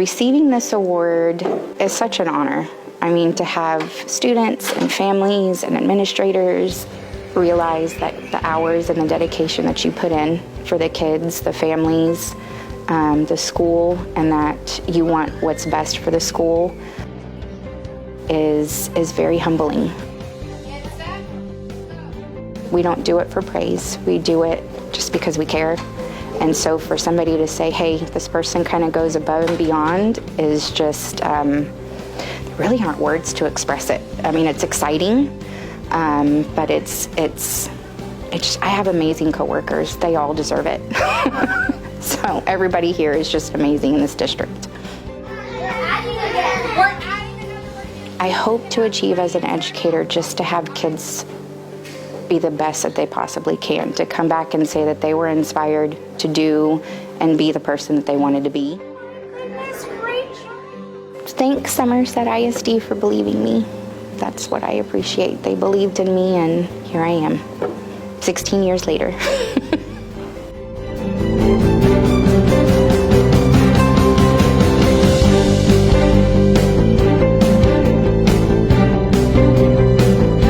Receiving this award is such an honor. I mean, to have students and families and administrators realize that the hours and the dedication that you put in for the kids, the families, the school, and that you want what's best for the school is very humbling. We don't do it for praise. We do it just because we care. And so for somebody to say, hey, this person kind of goes above and beyond is just, there really aren't words to express it. I mean, it's exciting, but it's I have amazing coworkers. They all deserve it. So everybody here is just amazing in this district. I hope to achieve as an educator just to have kids be the best that they possibly can, to come back and say that they were inspired to do and be the person that they wanted to be. Thanks Somerset ISD for believing me. That's what I appreciate. They believed in me and here I am, 16 years later.